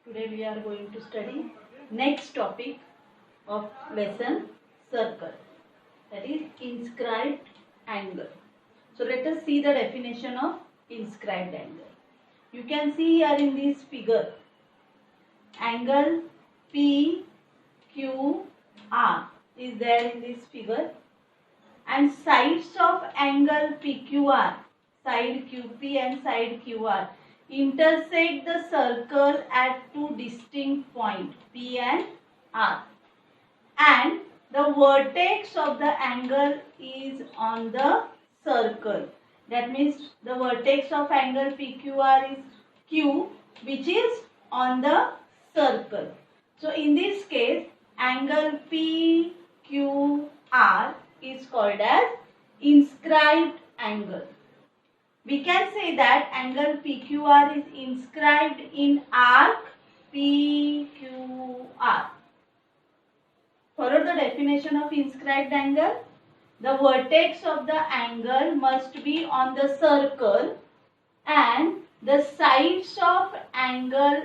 Today we are going to study next topic of lesson, circle, that is inscribed angle. So let us see the definition of inscribed angle. You can see here in this figure angle PQR is there in this figure, and sides of angle PQR, side QP and side QR, intersect the circle at two distinct points P and R, and the vertex of the angle is on the circle. That means the vertex of angle PQR is Q, which is on the circle. So in this case, angle PQR is called as inscribed angle. We can say that angle PQR is inscribed in arc PQR. Follow the definition of inscribed angle. The vertex of the angle must be on the circle and the sides of angle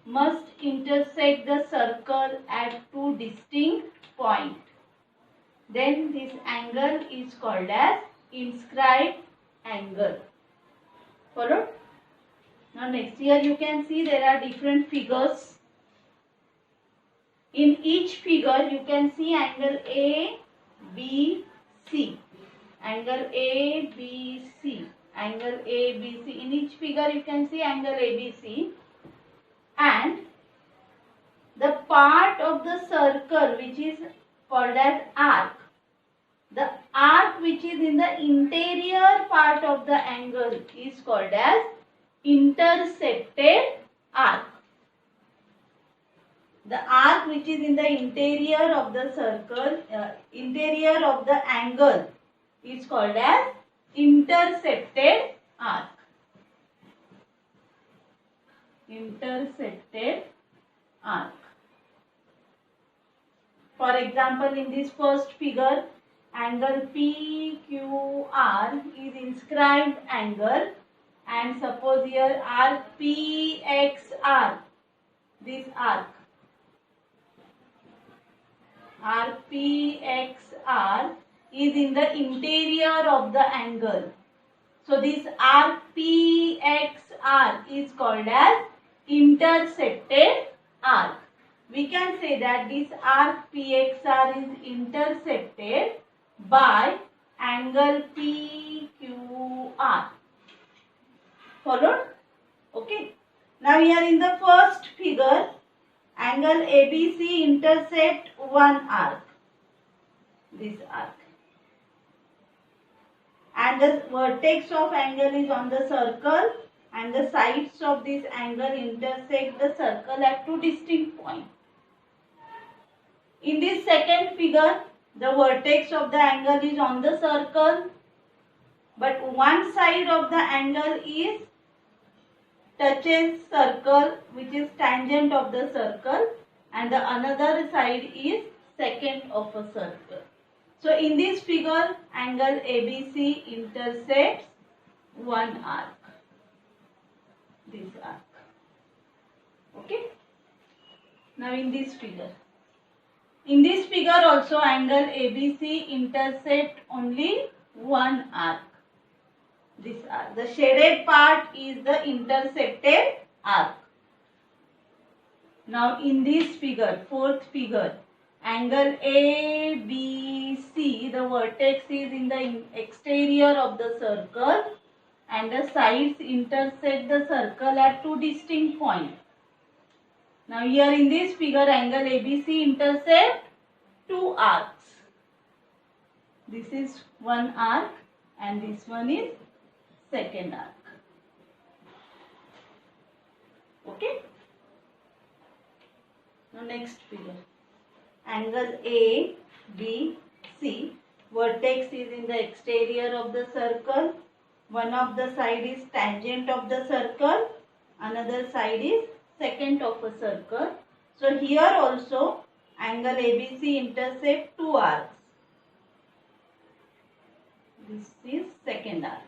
must intersect the circle at two distinct points. Then this angle is called as inscribed angle. Followed? Now next here you can see there are different figures. In each figure you can see angle A, B, C. Angle A, B, C. Angle A, B, C. In each figure you can see angle A, B, C. And the part of the circle which is called as arc. The arc which is in the interior part of the angle is called as intersected arc. The arc which is in the interior of the circle, interior of the angle is called as intersected arc. Intersected arc. For example, in this first figure, angle PQR is inscribed angle, and suppose here arc PXR, this arc PXR is in the interior of the angle. So this arc PXR is called as intersected arc. We can say that this arc PXR is intersected by angle PQR. Followed? Okay. Now here in the first figure, angle ABC intersect one arc. This arc. And the vertex of angle is on the circle, and the sides of this angle intersect the circle at two distinct points. In this second figure, the vertex of the angle is on the circle, but one side of the angle is touches circle, which is tangent of the circle, and the another side is secant of a circle. So in this figure, angle ABC intersects one arc. This arc. Okay. Now in this figure. In this figure also angle ABC intersect only one arc. This arc. The shaded part is the intersected arc. Now in this figure, fourth figure, angle ABC, the vertex is in the exterior of the circle and the sides intersect the circle at two distinct points. Now here in this figure, angle ABC intersect two arcs. This is one arc and this one is second arc. Okay. Now next figure. Angle ABC, vertex is in the exterior of the circle. One of the side is tangent of the circle, another side is secant of a circle. So here also angle ABC intersect two arcs. This is second arc.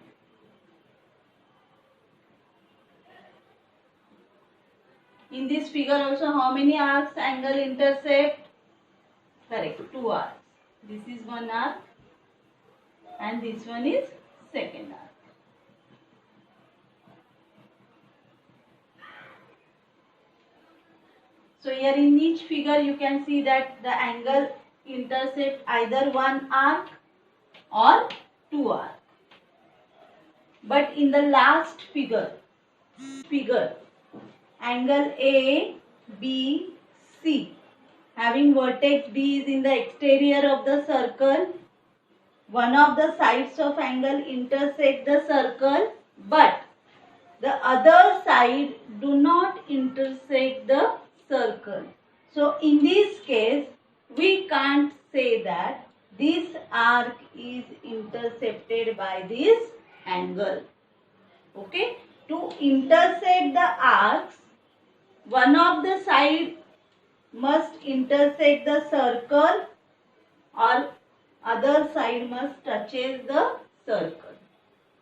In this figure also, how many arcs angle intersect? Correct, 2 arcs. This is one arc and this one is second arc. So here in each figure you can see that the angle intersect either one arc or 2 arcs. But in the last figure, angle A, B, C, having vertex B is in the exterior of the circle. One of the sides of angle intersect the circle, but the other side do not intersect the circle. So in this case, we can't say that this arc is intercepted by this angle. Okay? To intersect the arcs, one of the side must intersect the circle or other side must touches the circle.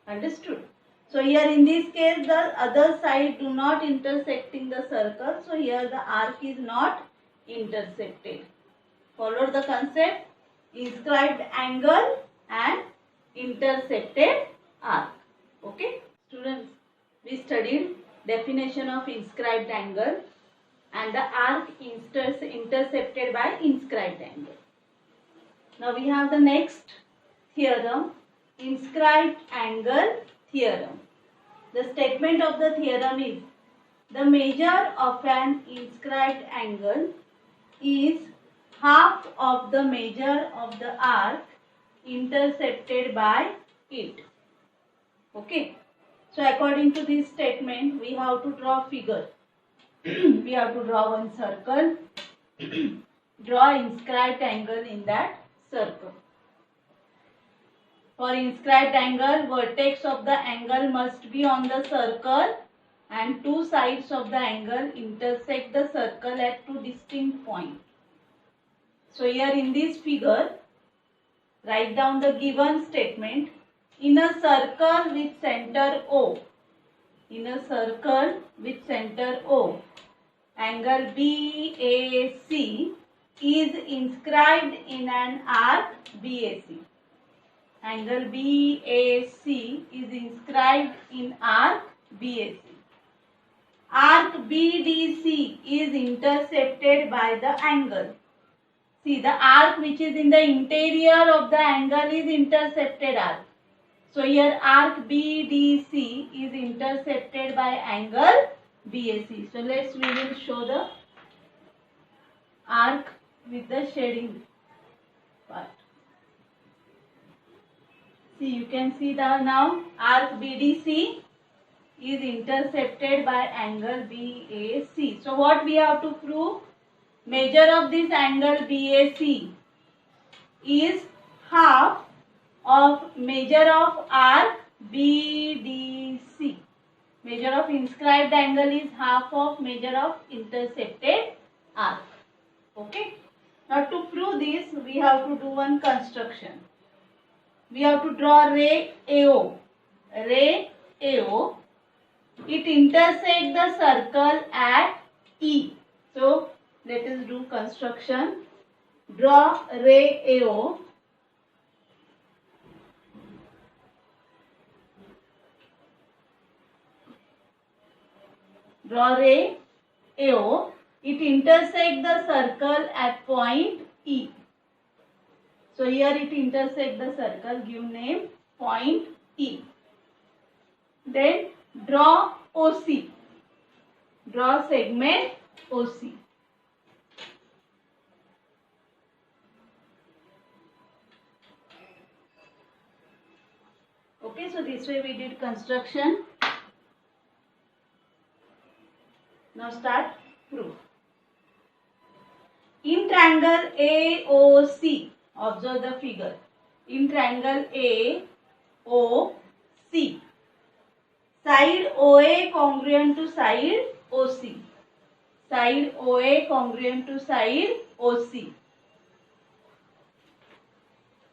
Understood? So here in this case the other side do not intersecting the circle. So here the arc is not intersected. Follow the concept? Inscribed angle and intercepted arc. Okay? Students, we studied definition of inscribed angle and the arc intercepted by inscribed angle. Now we have the next theorem, inscribed angle theorem. The statement of the theorem is, the measure of an inscribed angle is half of the measure of the arc intercepted by it. Okay. So according to this statement, we have to draw figure. We have to draw one circle. Draw inscribed angle in that circle. For inscribed angle, vertex of the angle must be on the circle and two sides of the angle intersect the circle at two distinct points. So here in this figure, write down the given statement. In a circle with center O, angle BAC is inscribed in an arc BAC. Angle BAC is inscribed in arc BAC. Arc BDC is intercepted by the angle. See, the arc which is in the interior of the angle is intercepted arc. So here arc BDC is intercepted by angle BAC. So we will show the arc with the shading part. See, you can see that now arc BDC is intercepted by angle BAC. So what we have to prove? Measure of this angle BAC is half of measure of arc BDC. Measure of inscribed angle is half of measure of intercepted arc. Okay. Now to prove this, we have to do one construction. We have to draw ray AO. Ray AO. It intersects the circle at E. So let us do construction. Draw ray AO. Draw ray AO. It intersects the circle at point E. So here it intersects the circle. Give name point E. Then draw OC. Draw segment OC. Okay, so this way we did construction. Now start proof. In triangle AOC, observe the figure. In triangle AOC, side OA congruent to side OC. Side OA congruent to side OC.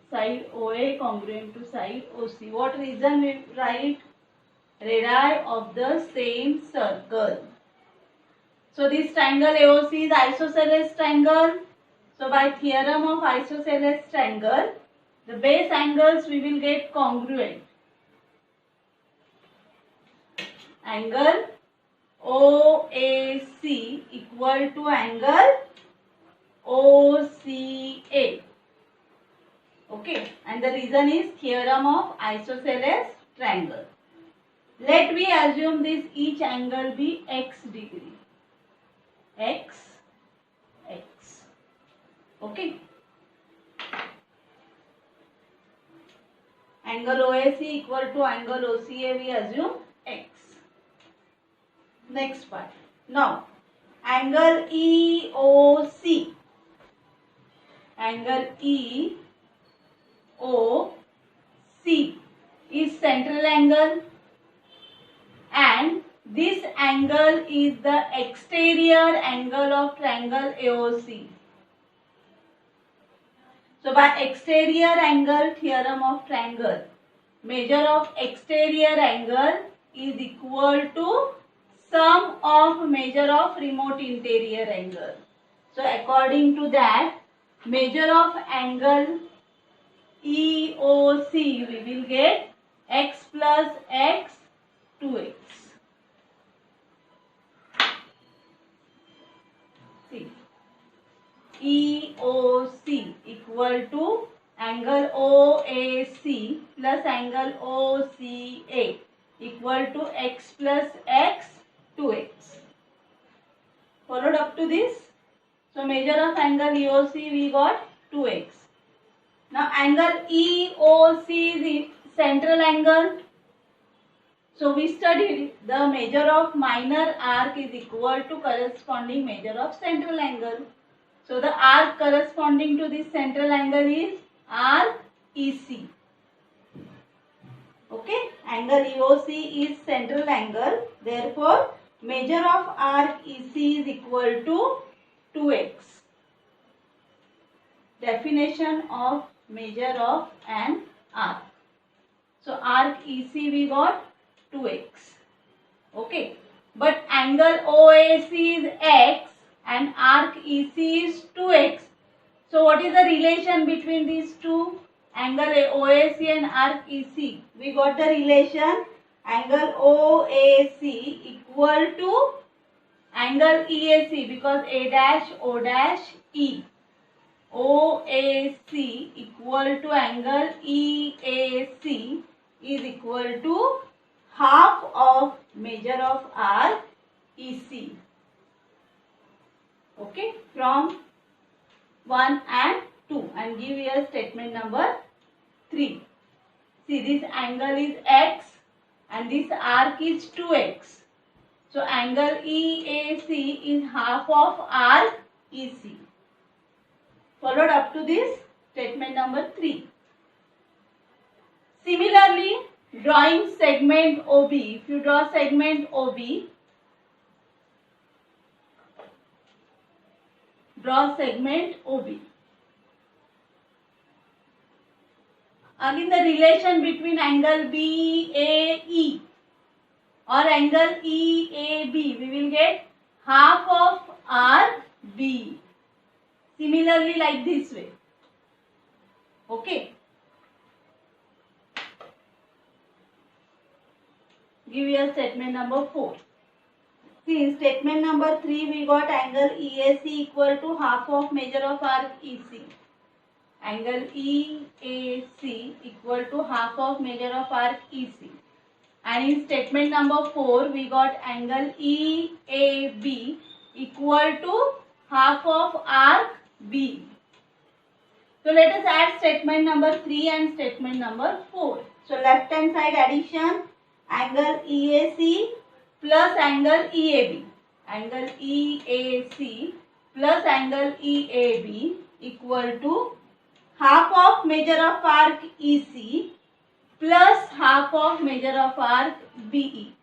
Side OA congruent to side OC. What reason we write? Radii of the same circle. So this triangle AOC is isosceles triangle. So by theorem of isosceles triangle, the base angles we will get congruent. Angle OAC equal to angle OCA. Okay, and the reason is theorem of isosceles triangle. Let me assume this each angle be x degree. X. Okay. Angle OAC equal to angle OCA, we assume x. Next part. Now, angle EOC. Angle EOC is central angle, and this angle is the exterior angle of triangle AOC. So by exterior angle theorem of triangle, measure of exterior angle is equal to sum of measure of remote interior angle. So according to that, measure of angle EOC we will get x plus x 2x. See, EOC equal to angle OAC plus angle OCA equal to x plus x 2x. Followed up to this. So measure of angle EOC we got 2x. Now angle EOC is central angle. So we studied the measure of minor arc is equal to corresponding measure of central angle. So the arc corresponding to this central angle is arc EC. Okay, angle EOC is central angle. Therefore, measure of arc EC is equal to 2x. Definition of measure of an arc. So arc EC we got 2x. Okay, but angle OAC is x and arc EC is 2x. So what is the relation between these two? Angle OAC and arc EC. We got the relation angle OAC equal to angle EAC because A dash O dash E. OAC equal to angle EAC is equal to half of measure of arc EC. Okay, from 1 and 2, and give here statement number 3. See, this angle is x and this arc is 2x. So angle EAC is half of arc EC. Followed up to this statement number 3. Similarly, drawing segment OB. If you draw segment OB, draw segment OB. Again, the relation between angle BAE or angle EAB, we will get half of RB. Similarly, like this way. Okay. Give here statement number 4. See, in statement number 3, we got angle EAC equal to half of measure of arc EC. Angle EAC equal to half of measure of arc EC. And in statement number 4, we got angle EAB equal to half of arc B. So let us add statement number 3 and statement number 4. So left hand side addition, angle EAC plus angle EAB. Angle EAC plus angle EAB equal to half of measure of arc EC plus half of measure of arc BE.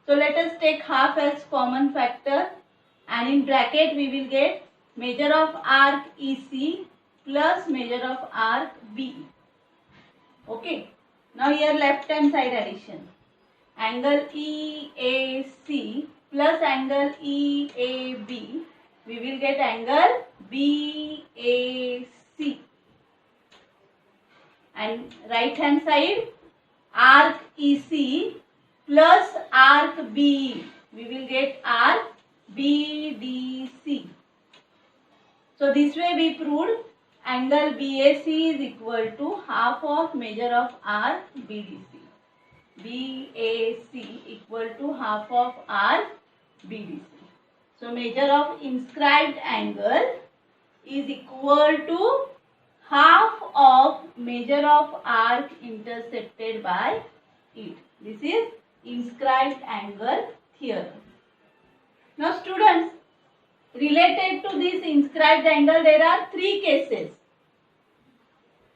So let us take half as common factor, and in bracket we will get measure of arc EC plus measure of arc BE. Okay. Now here left hand side addition. Angle EAC plus angle EAB, we will get angle BAC. And right hand side, arc EC plus arc BE, we will get arc BDC. So this way we proved angle BAC is equal to half of measure of arc BDC. BAC equal to half of arc BDC. So measure of inscribed angle is equal to half of measure of arc intercepted by it. This is inscribed angle theorem. Now students, related to this inscribed angle, there are three cases.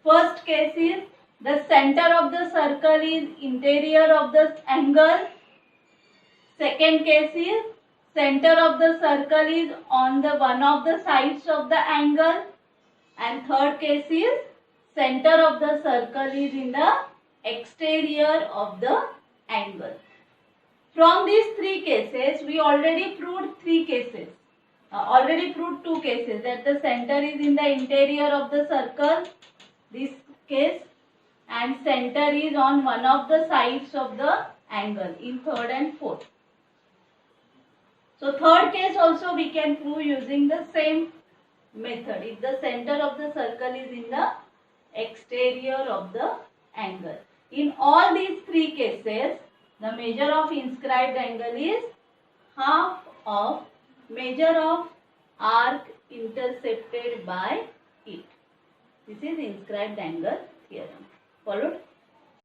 First case is the center of the circle is interior of the angle. Second case is center of the circle is on the one of the sides of the angle. And third case is center of the circle is in the exterior of the angle. From these three cases, we already proved two cases, that the center is in the interior of the circle, this case, and center is on one of the sides of the angle in third and fourth. So third case also we can prove using the same method. If the center of the circle is in the exterior of the angle. In all these three cases, the measure of inscribed angle is half of measure of arc intercepted by it. This is inscribed angle theorem. Followed?